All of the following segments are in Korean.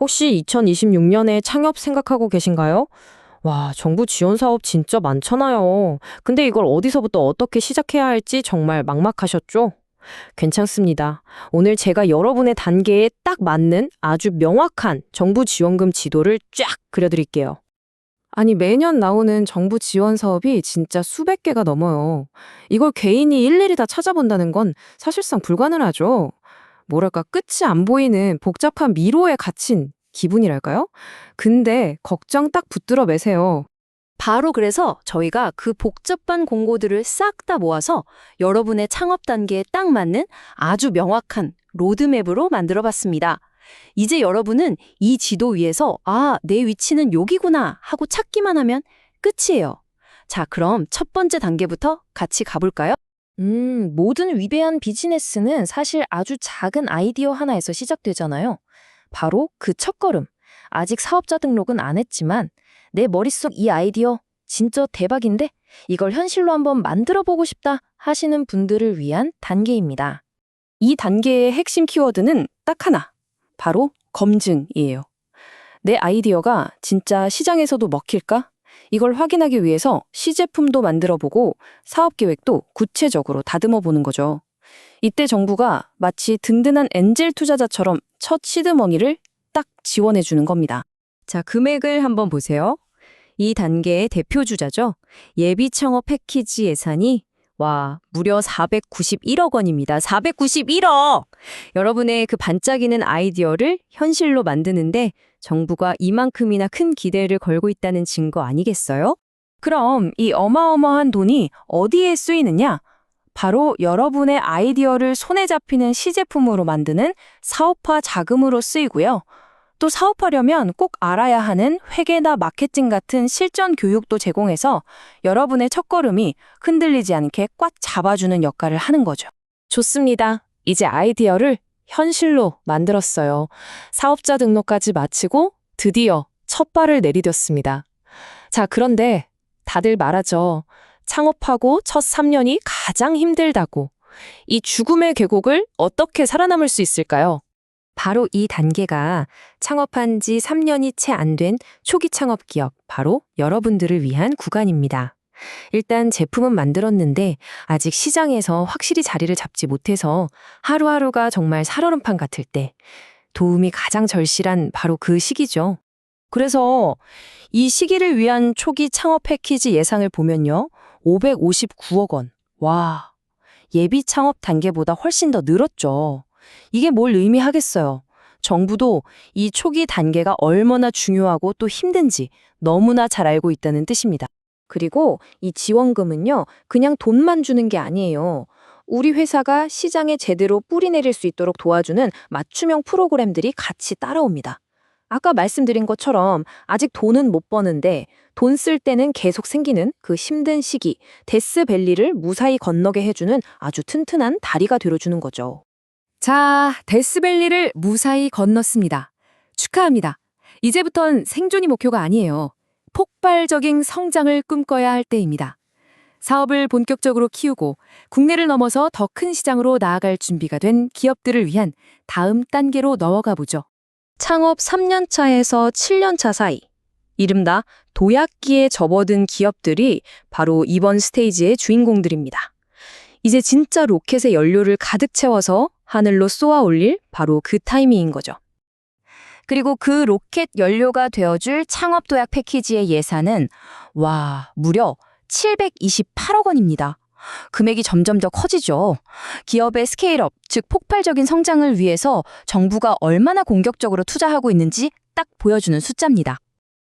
혹시 2026년에 창업 생각하고 계신가요? 와, 정부 지원 사업 진짜 많잖아요. 근데 이걸 어디서부터 어떻게 시작해야 할지 정말 막막하셨죠? 괜찮습니다. 오늘 제가 여러분의 단계에 딱 맞는 아주 명확한 정부 지원금 지도를 쫙 그려드릴게요. 아니, 매년 나오는 정부 지원 사업이 진짜 수백 개가 넘어요. 이걸 개인이 일일이 다 찾아본다는 건 사실상 불가능하죠. 뭐랄까, 끝이 안 보이는 복잡한 미로에 갇힌 기분이랄까요? 근데 걱정 딱 붙들어 매세요. 바로 그래서 저희가 그 복잡한 공고들을 싹 다 모아서 여러분의 창업 단계에 딱 맞는 아주 명확한 로드맵으로 만들어 봤습니다. 이제 여러분은 이 지도 위에서 내 위치는 여기구나 하고 찾기만 하면 끝이에요. 자, 그럼 첫 번째 단계부터 같이 가볼까요? 모든 위대한 비즈니스는 사실 아주 작은 아이디어 하나에서 시작되잖아요. 바로 그 첫걸음. 아직 사업자 등록은 안 했지만 내 머릿속 이 아이디어 진짜 대박인데 이걸 현실로 한번 만들어 보고 싶다 하시는 분들을 위한 단계입니다. 이 단계의 핵심 키워드는 딱 하나. 바로 검증이에요. 내 아이디어가 진짜 시장에서도 먹힐까? 이걸 확인하기 위해서 시제품도 만들어 보고 사업 계획도 구체적으로 다듬어 보는 거죠. 이때 정부가 마치 든든한 엔젤 투자자처럼 첫 시드머니를 딱 지원해 주는 겁니다. 자, 금액을 한번 보세요. 이 단계의 대표 주자죠. 예비 창업 패키지 예산이 무려 491억 원입니다. 491억! 여러분의 그 반짝이는 아이디어를 현실로 만드는데 정부가 이만큼이나 큰 기대를 걸고 있다는 증거 아니겠어요? 그럼 이 어마어마한 돈이 어디에 쓰이느냐? 바로 여러분의 아이디어를 손에 잡히는 시제품으로 만드는 사업화 자금으로 쓰이고요. 또 사업하려면 꼭 알아야 하는 회계나 마케팅 같은 실전 교육도 제공해서 여러분의 첫걸음이 흔들리지 않게 꽉 잡아주는 역할을 하는 거죠. 좋습니다. 이제 아이디어를 현실로 만들었어요. 사업자 등록까지 마치고 드디어 첫 발을 내디뎠습니다. 자, 그런데 다들 말하죠. 창업하고 첫 3년이 가장 힘들다고. 이 죽음의 계곡을 어떻게 살아남을 수 있을까요? 바로 이 단계가 창업한 지 3년이 채 안 된 초기 창업 기업, 바로 여러분들을 위한 구간입니다. 일단 제품은 만들었는데 아직 시장에서 확실히 자리를 잡지 못해서 하루하루가 정말 살얼음판 같을 때 도움이 가장 절실한 바로 그 시기죠. 그래서 이 시기를 위한 초기 창업 패키지 예상을 보면요. 559억 원. 와, 예비 창업 단계보다 훨씬 더 늘었죠. 이게 뭘 의미하겠어요. 정부도 이 초기 단계가 얼마나 중요하고 또 힘든지 너무나 잘 알고 있다는 뜻입니다. 그리고 이 지원금은요, 그냥 돈만 주는 게 아니에요. 우리 회사가 시장에 제대로 뿌리 내릴 수 있도록 도와주는 맞춤형 프로그램들이 같이 따라옵니다. 아까 말씀드린 것처럼 아직 돈은 못 버는데 돈 쓸 때는 계속 생기는 그 힘든 시기, 데스밸리를 무사히 건너게 해주는 아주 튼튼한 다리가 되어주는 거죠. 자, 데스밸리를 무사히 건넜습니다. 축하합니다. 이제부턴 생존이 목표가 아니에요. 폭발적인 성장을 꿈꿔야 할 때입니다. 사업을 본격적으로 키우고 국내를 넘어서 더 큰 시장으로 나아갈 준비가 된 기업들을 위한 다음 단계로 넘어가 보죠. 창업 3년 차에서 7년 차 사이, 이른바 도약기에 접어든 기업들이 바로 이번 스테이지의 주인공들입니다. 이제 진짜 로켓의 연료를 가득 채워서 하늘로 쏘아 올릴 바로 그 타이밍인 거죠. 그리고 그 로켓 연료가 되어줄 창업 도약 패키지의 예산은 무려 728억 원입니다. 금액이 점점 더 커지죠. 기업의 스케일업, 즉 폭발적인 성장을 위해서 정부가 얼마나 공격적으로 투자하고 있는지 딱 보여주는 숫자입니다.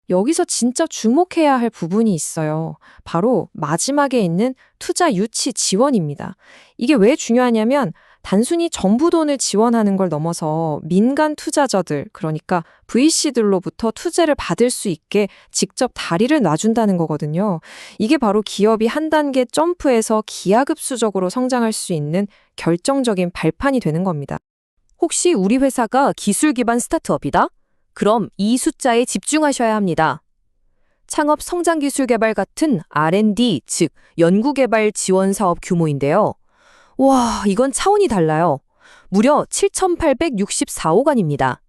여기서 진짜 주목해야 할 부분이 있어요. 바로 마지막에 있는 투자 유치 지원입니다. 이게 왜 중요하냐면 단순히 정부 돈을 지원하는 걸 넘어서 민간 투자자들, 그러니까 VC들로부터 투자를 받을 수 있게 직접 다리를 놔준다는 거거든요. 이게 바로 기업이 한 단계 점프해서 기하급수적으로 성장할 수 있는 결정적인 발판이 되는 겁니다. 혹시 우리 회사가 기술 기반 스타트업이다? 그럼 이 숫자에 집중하셔야 합니다. 창업 성장기술개발 같은 R&D, 즉 연구개발 지원 사업 규모인데요. 와, 이건 차원이 달라요. 무려 7,864억 원입니다.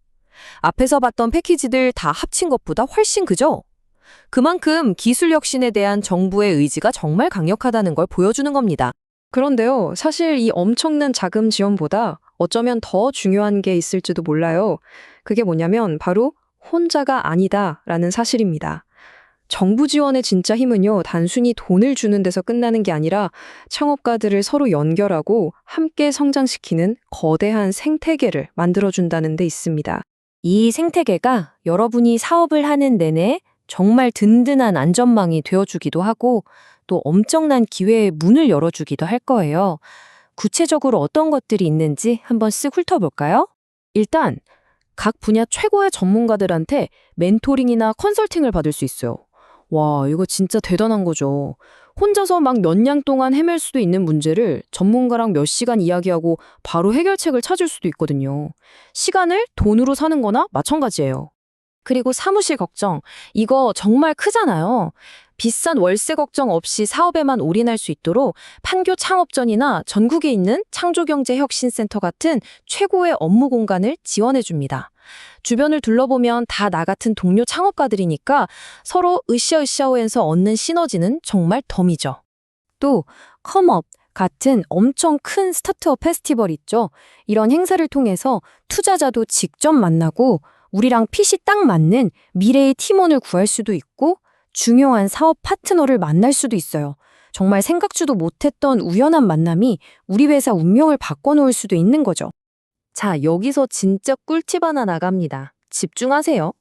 앞에서 봤던 패키지들 다 합친 것보다 훨씬 크죠? 그만큼 기술 혁신에 대한 정부의 의지가 정말 강력하다는 걸 보여주는 겁니다. 그런데요, 사실 이 엄청난 자금 지원보다 어쩌면 더 중요한 게 있을지도 몰라요. 그게 뭐냐면 바로 혼자가 아니다라는 사실입니다. 정부 지원의 진짜 힘은요, 단순히 돈을 주는 데서 끝나는 게 아니라 창업가들을 서로 연결하고 함께 성장시키는 거대한 생태계를 만들어준다는 데 있습니다. 이 생태계가 여러분이 사업을 하는 내내 정말 든든한 안전망이 되어주기도 하고 또 엄청난 기회의 문을 열어주기도 할 거예요. 구체적으로 어떤 것들이 있는지 한번 쓱 훑어볼까요? 일단 각 분야 최고의 전문가들한테 멘토링이나 컨설팅을 받을 수 있어요. 와, 이거 진짜 대단한 거죠. 혼자서 막 몇 년 동안 헤맬 수도 있는 문제를 전문가랑 몇 시간 이야기하고 바로 해결책을 찾을 수도 있거든요. 시간을 돈으로 사는 거나 마찬가지예요. 그리고 사무실 걱정, 이거 정말 크잖아요. 비싼 월세 걱정 없이 사업에만 올인할 수 있도록 판교 창업전이나 전국에 있는 창조경제혁신센터 같은 최고의 업무 공간을 지원해 줍니다. 주변을 둘러보면 다 나 같은 동료 창업가들이니까 서로 으쌰으쌰하면서 얻는 시너지는 정말 덤이죠. 또 컴업 같은 엄청 큰 스타트업 페스티벌 있죠. 이런 행사를 통해서 투자자도 직접 만나고 우리랑 핏이 딱 맞는 미래의 팀원을 구할 수도 있고 중요한 사업 파트너를 만날 수도 있어요. 정말 생각지도 못했던 우연한 만남이 우리 회사 운명을 바꿔놓을 수도 있는 거죠. 자, 여기서 진짜 꿀팁 하나 나갑니다. 집중하세요.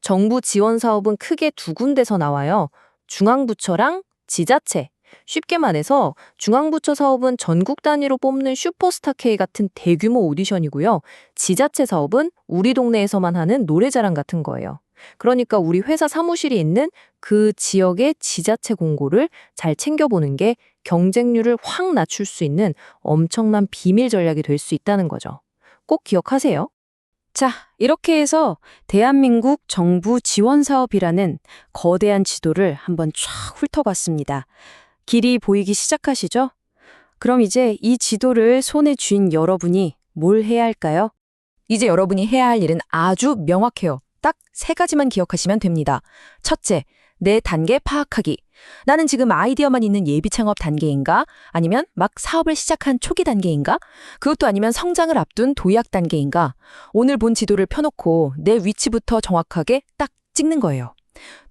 정부 지원 사업은 크게 두 군데서 나와요. 중앙부처랑 지자체. 쉽게 말해서 중앙부처 사업은 전국 단위로 뽑는 슈퍼스타 K 같은 대규모 오디션이고요. 지자체 사업은 우리 동네에서만 하는 노래자랑 같은 거예요. 그러니까 우리 회사 사무실이 있는 그 지역의 지자체 공고를 잘 챙겨보는 게 경쟁률을 확 낮출 수 있는 엄청난 비밀 전략이 될 수 있다는 거죠. 꼭 기억하세요. 자, 이렇게 해서 대한민국 정부 지원 사업이라는 거대한 지도를 한번 쫙 훑어봤습니다. 길이 보이기 시작하시죠? 그럼 이제 이 지도를 손에 쥔 여러분이 뭘 해야 할까요? 이제 여러분이 해야 할 일은 아주 명확해요. 딱 세 가지만 기억하시면 됩니다. 첫째, 내 단계 파악하기. 나는 지금 아이디어만 있는 예비 창업 단계인가? 아니면 막 사업을 시작한 초기 단계인가? 그것도 아니면 성장을 앞둔 도약 단계인가? 오늘 본 지도를 펴놓고 내 위치부터 정확하게 딱 찍는 거예요.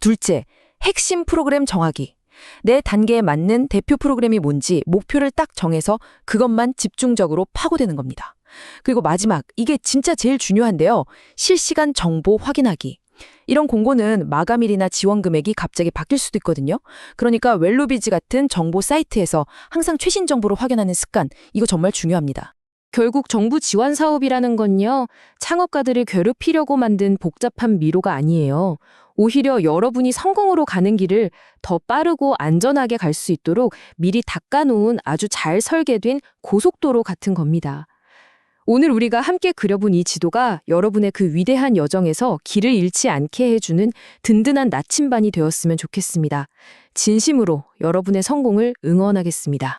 둘째, 핵심 프로그램 정하기. 내 단계에 맞는 대표 프로그램이 뭔지 목표를 딱 정해서 그것만 집중적으로 파고드는 겁니다. 그리고 마지막, 이게 진짜 제일 중요한데요. 실시간 정보 확인하기. 이런 공고는 마감일이나 지원 금액이 갑자기 바뀔 수도 있거든요. 그러니까 웰로비즈 같은 정보 사이트에서 항상 최신 정보를 확인하는 습관, 이거 정말 중요합니다. 결국 정부 지원 사업이라는 건요, 창업가들을 괴롭히려고 만든 복잡한 미로가 아니에요. 오히려 여러분이 성공으로 가는 길을 더 빠르고 안전하게 갈 수 있도록 미리 닦아놓은 아주 잘 설계된 고속도로 같은 겁니다. 오늘 우리가 함께 그려본 이 지도가 여러분의 그 위대한 여정에서 길을 잃지 않게 해주는 든든한 나침반이 되었으면 좋겠습니다. 진심으로 여러분의 성공을 응원하겠습니다.